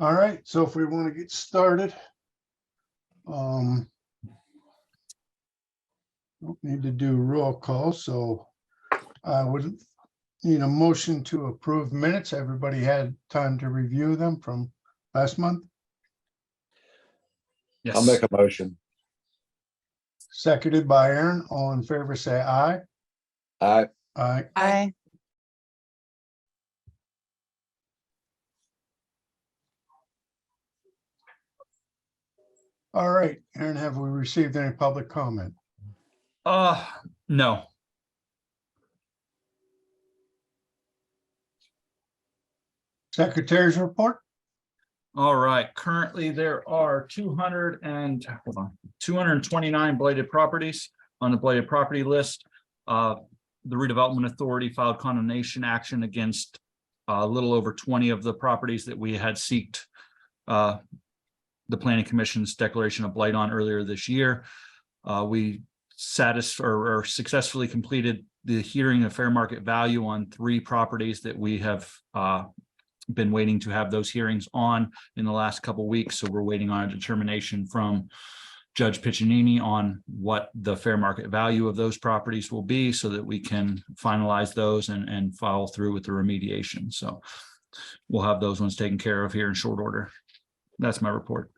All right, so if we want to get started, don't need to do roll call, so I would need a motion to approve minutes. Everybody had time to review them from last month. Yes. I'll make a motion. Seconded by Aaron. All in favor, say aye. Aye. Aye. Aye. All right, Aaron, have we received any public comment? No. Secretary's report? All right. Currently, there are 229 blighted properties on the blighted property list. The redevelopment authority filed condemnation action against a little over 20 of the properties that we had sought the Planning Commission's declaration of blight on earlier this year. We successfully completed the hearing of fair market value on 3 properties that we have been waiting to have those hearings on in the last couple of weeks. So we're waiting on a determination from Judge Piccinini on what the fair market value of those properties will be so that we can finalize those and follow through with the remediation. So we'll have those ones taken care of here in short order. That's my report.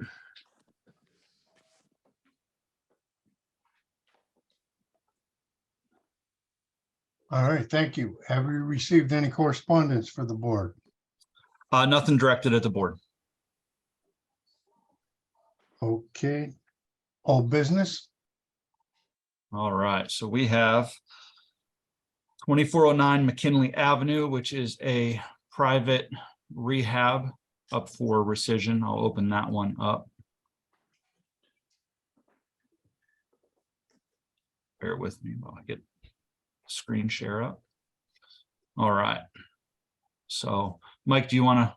All right, thank you. Have we received any correspondence for the board? Nothing directed at the board. Okay. All business? All right, so we have 2409 McKinley Avenue, which is a private rehab up for rescission. I'll open that one up. Bear with me while I get screen share up. All right. So, Mike, do you want to?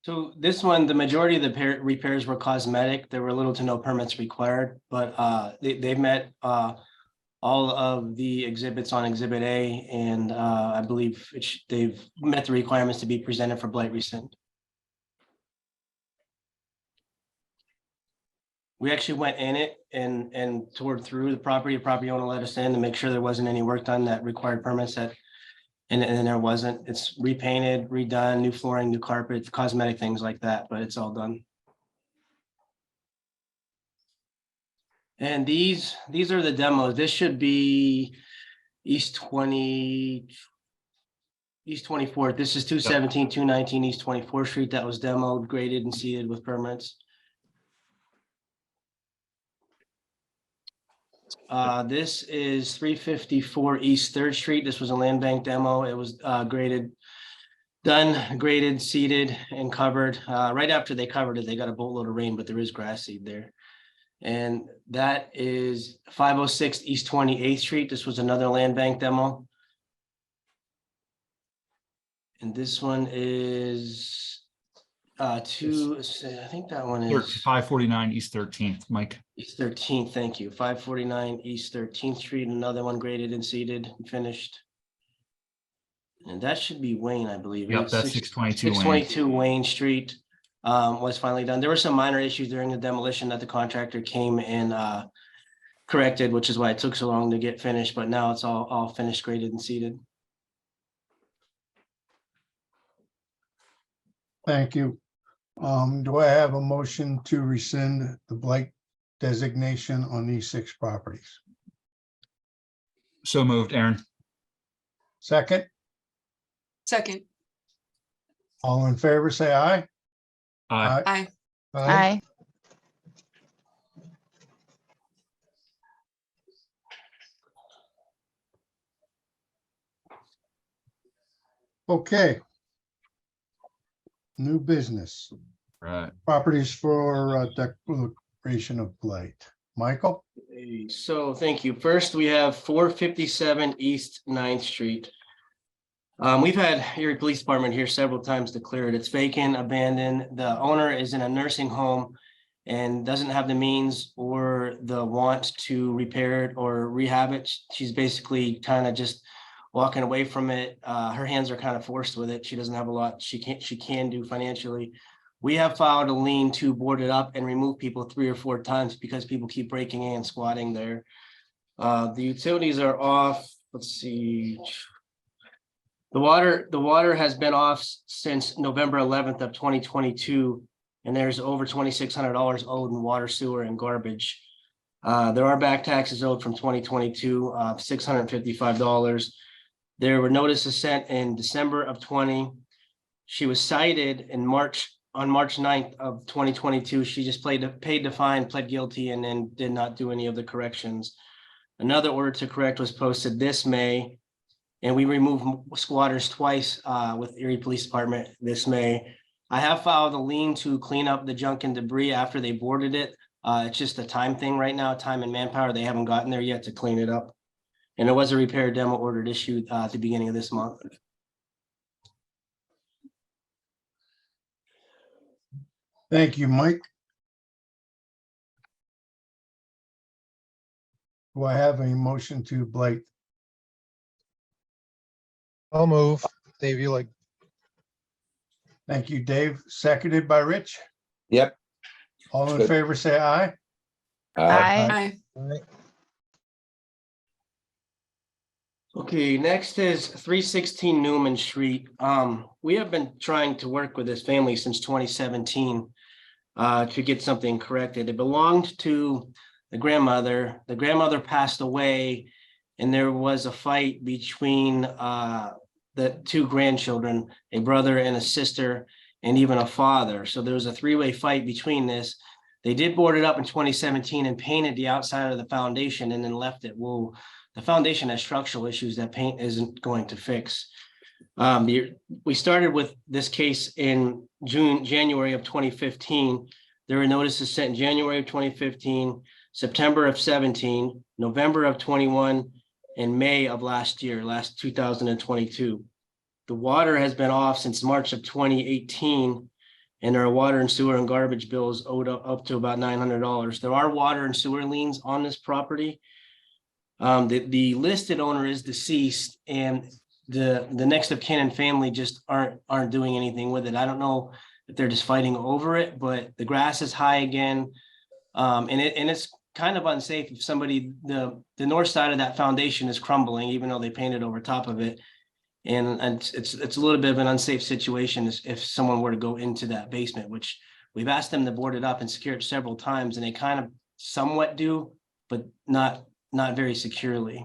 So this one, the majority of the repairs were cosmetic. There were little to no permits required, but they've met all of the exhibits on Exhibit A, and I believe they've met the requirements to be presented for blight rescind. We actually went in it and toured through the property. The property owner let us in to make sure there wasn't any work done that required permits and there wasn't. It's repainted, redone, new flooring, new carpet, cosmetic things like that, but it's all done. And these are the demos. This should be East 24th. This is 217, 219 East 24th Street. That was demoed, graded, and seeded with permits. This is 354 East 3rd Street. This was a land bank demo. It was graded, seeded, and covered. Right after they covered it, they got a boatload of rain, but there is grass seed there. And that is 506 East 28th Street. This was another land bank demo. And this one is I think that one is 549 East 13th, Mike. East 13th, thank you. 549 East 13th Street, another one graded and seeded and finished. And that should be Wayne, I believe. Yep, that's 622 622 Wayne Street was finally done. There were some minor issues during the demolition that the contractor came and corrected, which is why it took so long to get finished, but now it's all finished, graded and seeded. Thank you. Do I have a motion to rescind the blight designation on these 6 properties? So moved, Aaron. Second, Second. all in favor, say aye. Aye. Aye. Aye. Okay. New business, Right. properties for declaration of blight. Michael? So thank you. First, we have 457 East 9th Street. We've had Erie Police Department here several times to clear it. It's vacant, abandoned. The owner is in a nursing home and doesn't have the means or the want to repair it or rehab it. She's basically kind of just walking away from it. Her hands are kind of forced with it. She doesn't have a lot she can do financially. We have filed a lien to board it up and remove people 3 or 4 times because people keep breaking in and squatting there. The utilities are off, let's see. The water has been off since November 11th of 2022, and there's over $2,600 owed in water, sewer, and garbage. There are back taxes owed from 2022 of $655. There were notices sent in December of 20. She was cited in on March 9th of 2022. She just paid the fine, pled guilty, and then did not do any of the corrections. Another order to correct was posted this May, and we removed squatters twice with Erie Police Department this May. I have filed a lien to clean up the junk and debris after they boarded it. It's just a time thing right now, time and manpower. They haven't gotten there yet to clean it up. And there was a repair demo ordered issued at the beginning of this month. Thank you, Mike. Do I have a motion to blight? I'll move. Dave, you like, Thank you, Dave. Seconded by Rich. Yep. All in Good. favor, say aye. Aye. Aye. all right, Okay, next is 316 Newman Street. We have been trying to work with this family since 2017 to get something corrected. It belonged to the grandmother. The grandmother passed away, and there was a fight between the 2 grandchildren, a brother and a sister, and even a father. So there was a 3-way fight between this. They did board it up in 2017 and painted the outside of the foundation and then left it. Well, the foundation has structural issues that paint isn't going to fix. We started with this case in January of 2015. There were notices sent in January of 2015, September of 17, November of 21, and May of last 2022. The water has been off since March of 2018, and there are water and sewer and garbage bills owed up to about $900. There are water and sewer liens on this property. The listed owner is deceased, and the next of kin and family just aren't doing anything with it. I don't know if they're just fighting over it, but the grass is high again. And it's kind of unsafe if the north side of that foundation is crumbling, even though they painted over top of it. And it's a little bit of an unsafe situation if someone were to go into that basement, which we've asked them to board it up and secure it several times, and they kind of somewhat do, but not very securely.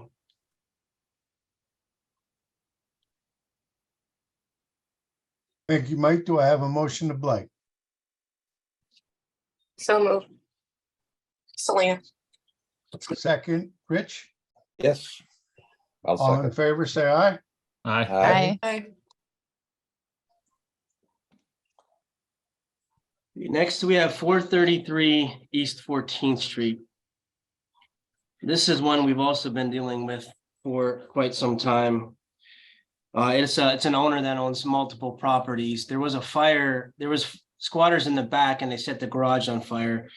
Thank you, Mike. Do I have a motion to blight? So moved. Selena. Second, Rich. Yes. I'll All in second. favor, say aye. Aye. Aye. Aye. Next, we have 433 East 14th Street. This is one we've also been dealing with for quite some time. It's an owner that owns multiple properties. There was a fire, there was squatters in the back, and they set the garage on fire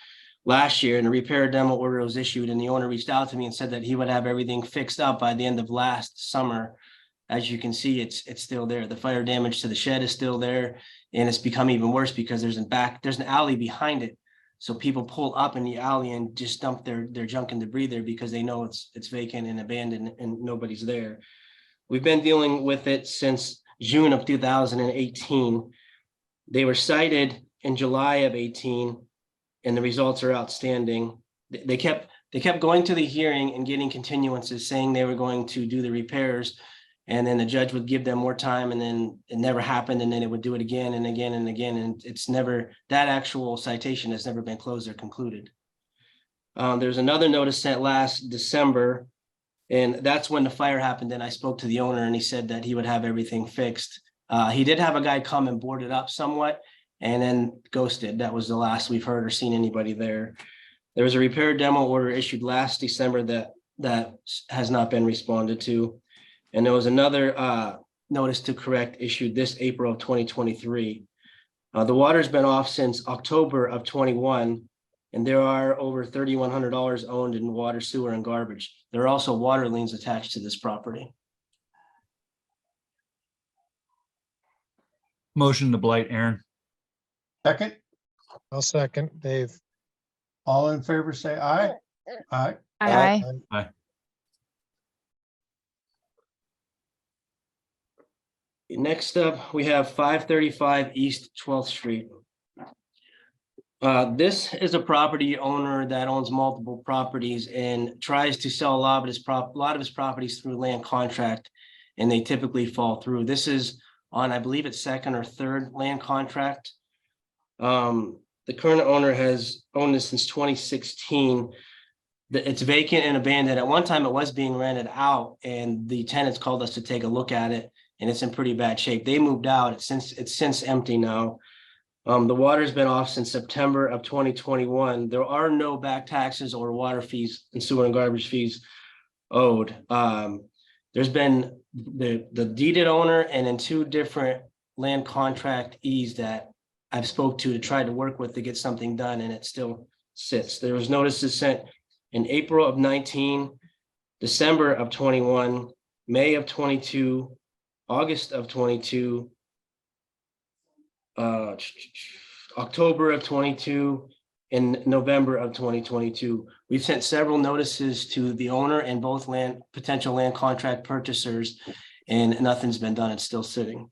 last year, and a repair demo order was issued, and the owner reached out to me and said that he would have everything fixed up by the end of last summer. As you can see, it's still there. The fire damage to the shed is still there, and it's become even worse because there's an alley behind it. So people pull up in the alley and just dump their junk and debris there because they know it's vacant and abandoned and nobody's there. We've been dealing with it since June of 2018. They were cited in July of 18, and the results are outstanding. They kept going to the hearing and getting continuances saying they were going to do the repairs, and then the judge would give them more time, and then it never happened, and then it would do it again and again and again, and that actual citation has never been closed or concluded. There's another notice sent last December, and that's when the fire happened, and I spoke to the owner, and he said that he would have everything fixed. He did have a guy come and board it up somewhat and then ghosted. That was the last we've heard or seen anybody there. There was a repair demo order issued last December that has not been responded to. And there was another notice to correct issued this April of 2023. The water's been off since October of 21, and there are over $3,100 owned in water, sewer, and garbage. There are also water liens attached to this property. Motion to blight, Aaron. Second, I'll second, Dave. all in favor, say aye. Aye. Aye. Next up, we have 535 East 12th Street. This is a property owner that owns multiple properties and tries to sell a lot of his properties through land contract, and they typically fall through. This is on, I believe it's second or third land contract. The current owner has owned this since 2016. It's vacant and abandoned. At one time, it was being rented out, and the tenants called us to take a look at it, and it's in pretty bad shape. They moved out. It's since empty now. The water's been off since September of 2021. There are no back taxes or water fees and sewer and garbage fees owed. There's been the deeded owner and then two different land contractees that I've spoke to try to work with to get something done, and it still sits. There was notices sent in April of 19, December of 21, May of 22, August of 22, October of 22, and November of 2022. We've sent several notices to the owner and both potential land contract purchasers, and nothing's been done. It's still sitting.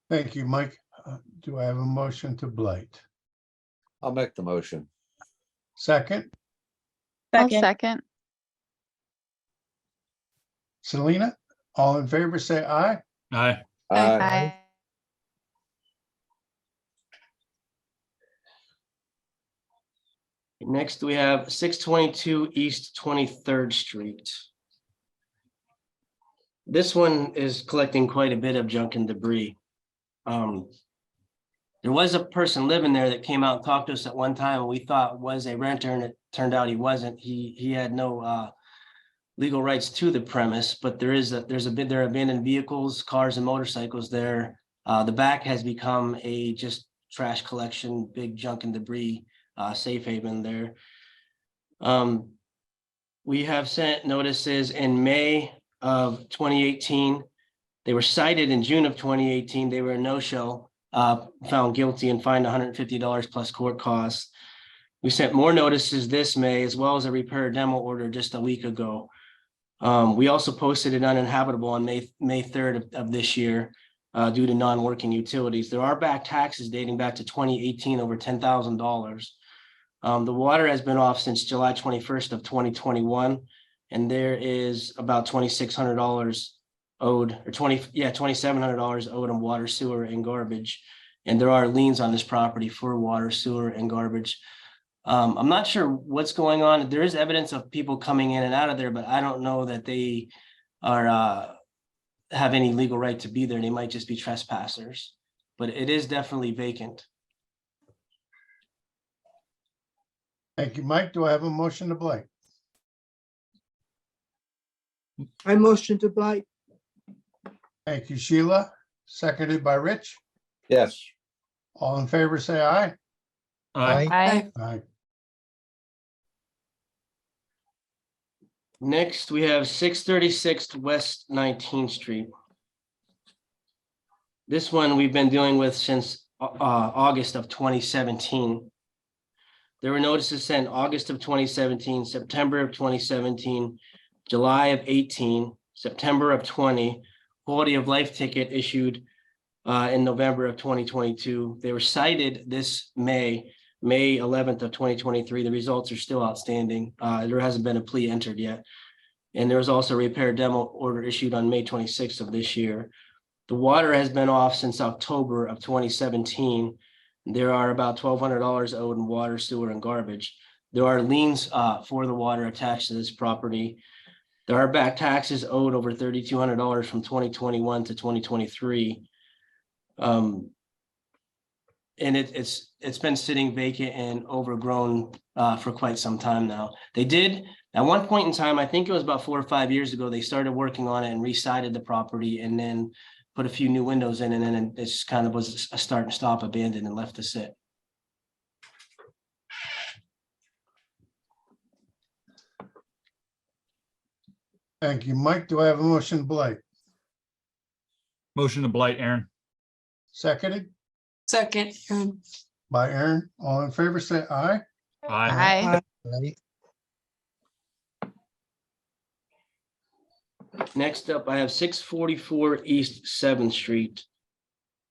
Thank you, Mike. Do I have a motion to blight? I'll make the motion. Second, I'll Second. second. Selena, all in favor, say aye. Aye. Aye. Aye. Next, we have 622 East 23rd Street. This one is collecting quite a bit of junk and debris. There was a person living there that came out and talked to us at one time, and we thought was a renter, and it turned out he wasn't. He had no legal rights to the premise, but there are abandoned vehicles, cars, and motorcycles there. The back has become a just trash collection, big junk and debris safe haven there. We have sent notices in May of 2018. They were cited in June of 2018. They were a no-show, found guilty and fined $150 plus court costs. We sent more notices this May, as well as a repair demo order just a week ago. We also posted it uninhabitable on May 3rd of this year due to non-working utilities. There are back taxes dating back to 2018 over $10,000. The water has been off since July 21st of 2021, and there is about $2,600 owed, or $2,700 owed on water, sewer, and garbage. And there are liens on this property for water, sewer, and garbage. I'm not sure what's going on. There is evidence of people coming in and out of there, but I don't know that they are have any legal right to be there. They might just be trespassers, but it is definitely vacant. Thank you, Mike. Do I have a motion to blight? I motion to blight. Thank you, Sheila. Seconded by Rich. Yes. All in favor, say aye. Aye. Aye. Aye. Next, we have 636 West 19th Street. This one we've been dealing with since August of 2017. There were notices sent August of 2017, September of 2017, July of 18, September of 20, quality of life ticket issued in November of 2022. They were cited this May 11th of 2023. The results are still outstanding. There hasn't been a plea entered yet. And there was also a repair demo order issued on May 26th of this year. The water has been off since October of 2017. There are about $1,200 owed in water, sewer, and garbage. There are liens for the water attached to this property. There are back taxes owed over $3,200 from 2021 to 2023. And it's been sitting vacant and overgrown for quite some time now. They did, at one point in time, I think it was about 4 or 5 years ago, they started working on it and re-sided the property and then put a few new windows in, and then it just kind of was a start and stop, abandoned and left to sit. Thank you, Mike. Do I have a motion to blight? Motion to blight, Aaron. seconded second, Aaron. by Aaron. All in favor, say aye. Aye. Aye. Next up, I have 644 East 7th Street.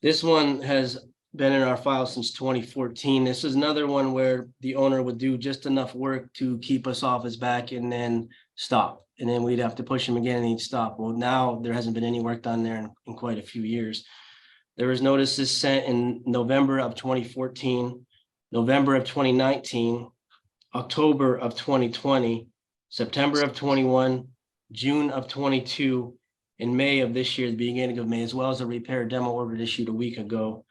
This one has been in our file since 2014. This is another one where the owner would do just enough work to keep us off his back and then stop. And then we'd have to push him again and he'd stop. Well, now there hasn't been any work done there in quite a few years. There was notices sent in November of 2014, November of 2019, October of 2020, September of 21, June of 22, in May of this year, the beginning of May, as well as a repair demo order issued a week ago.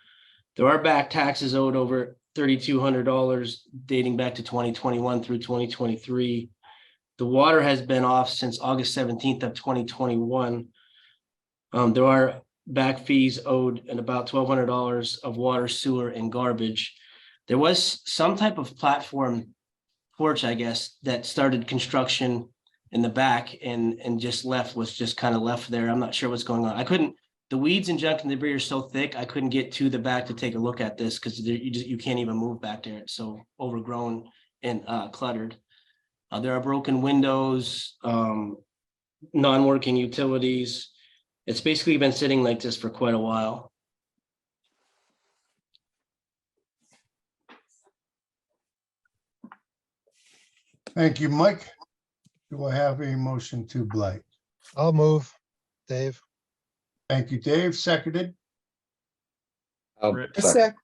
There are back taxes owed over $3,200 dating back to 2021 through 2023. The water has been off since August 17th of 2021. There are back fees owed and about $1,200 of water, sewer, and garbage. There was some type of platform porch, I guess, that started construction in the back and just was just kind of left there. I'm not sure what's going on. The weeds and junk and debris are so thick, I couldn't get to the back to take a look at this because you can't even move back there. It's so overgrown and cluttered. There are broken windows, non-working utilities. It's basically been sitting like this for quite a while. Thank you, Mike. Do I have a motion to blight? I'll move. Dave. Thank you, Dave. Seconded I'll Rick. second.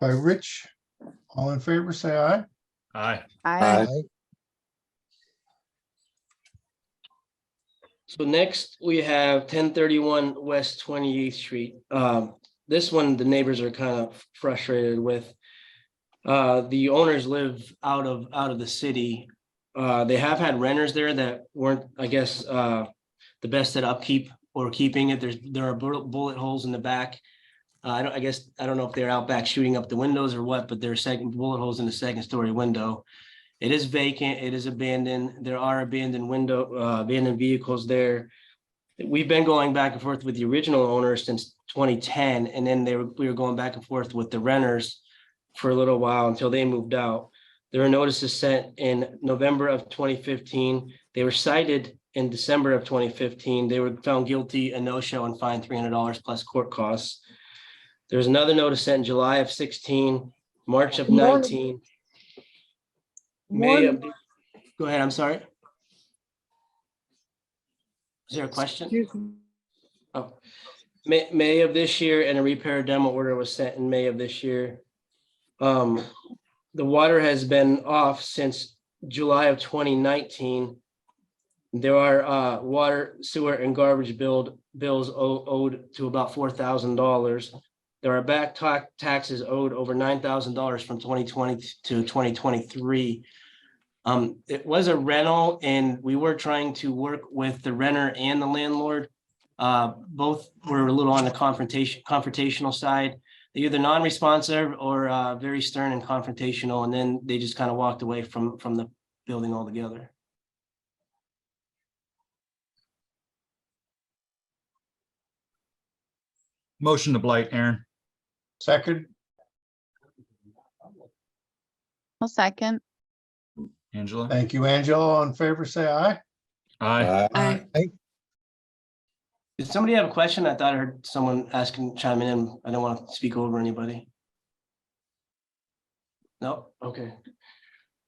by Rich. All in favor, say aye. Aye. Aye. So next we have 1031 West 28th Street. This one, the neighbors are kind of frustrated with. The owners live out of the city. They have had renters there that weren't, I guess, the best at upkeep or keeping it. There are bullet holes in the back. I don't know if they're out back shooting up the windows or what, but there's bullet holes in the second story window. It is vacant. It is abandoned. There are abandoned vehicles there. We've been going back and forth with the original owner since 2010, and then we were going back and forth with the renters for a little while until they moved out. There were notices sent in November of 2015. They were cited in December of 2015. They were found guilty, a no-show, and fined $300 plus court costs. There was another notice sent in July of 16, March of 19. Go ahead, I'm sorry. Is there a question? Excuse me. Oh, May of this year, and a repair demo order was sent in May of this year. The water has been off since July of 2019. There are water, sewer, and garbage bills owed to about $4,000. There are back taxes owed over $9,000 from 2020 to 2023. It was a rental, and we were trying to work with the renter and the landlord. Both were a little on the confrontational side. They're either non-responsive or very stern and confrontational, and then they just kind of walked away from the building altogether. Motion to blight, Aaron. Second, I'll second. Angela. thank you, Angela. All in favor, say aye. Aye. Aye. Did somebody have a question? I thought I heard someone chiming in. I don't want to speak over anybody. No? Okay.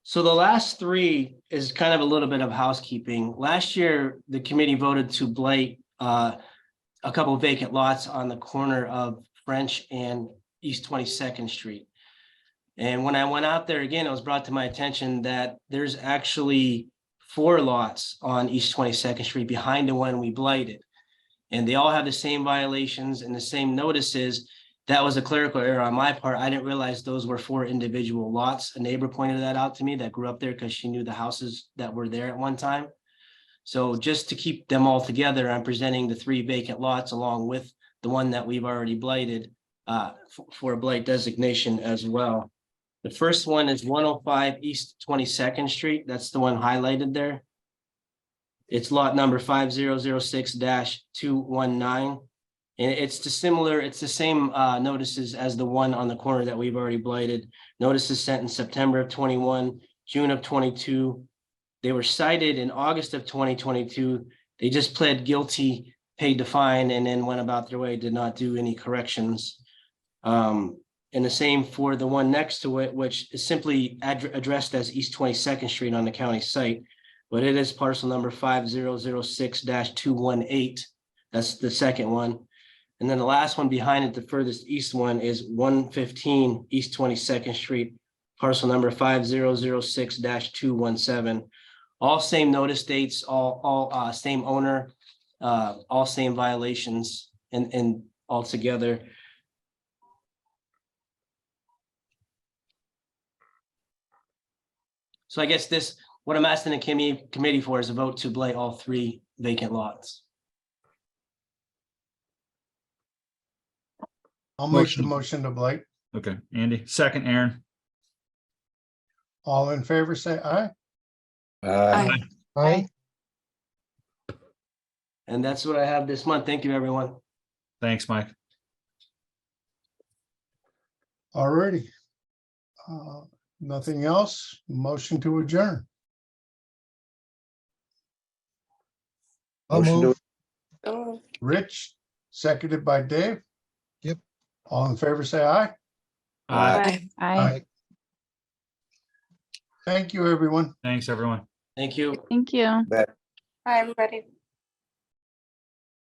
So the last three is kind of a little bit of housekeeping. Last year, the committee voted to blight a couple of vacant lots on the corner of French and East 22nd Street. And when I went out there again, it was brought to my attention that there's actually 4 lots on East 22nd Street behind the one we blighted. And they all have the same violations and the same notices. That was a clerical error on my part. I didn't realize those were 4 individual lots. A neighbor pointed that out to me that grew up there because she knew the houses that were there at one time. So just to keep them all together, I'm presenting the 3 vacant lots along with the one that we've already blighted for a blight designation as well. The first one is 105 East 22nd Street. That's the one highlighted there. It's lot number 5006-219. And it's the same notices as the one on the corner that we've already blighted. Notices sent in September of 21, June of 22. They were cited in August of 2022. They just pled guilty, paid the fine, and then went about their way, did not do any corrections. And the same for the one next to it, which is simply addressed as East 22nd Street on the county site, but it is parcel number 5006-218. That's the second one. And then the last one behind it, the furthest east one, is 115 East 22nd Street, parcel number 5006-217. All same notice dates, all same owner, all same violations, and all together. So I guess what I'm asking the committee for is a vote to blight all 3 vacant lots. I'll make the Motion. motion to blight. Okay, Andy, second, Aaron. All in favor, say aye. Aye. Aye. And that's what I have this month. Thank you, everyone. Thanks, Mike. Alrighty. Nothing else? Motion to adjourn. I'll Motion to- move. Oh, Rich, seconded by Dave. Yep. All in favor, say aye. aye. Aye. Thank you, everyone. Thanks, everyone. Thank you. Thank you. Hi, everybody.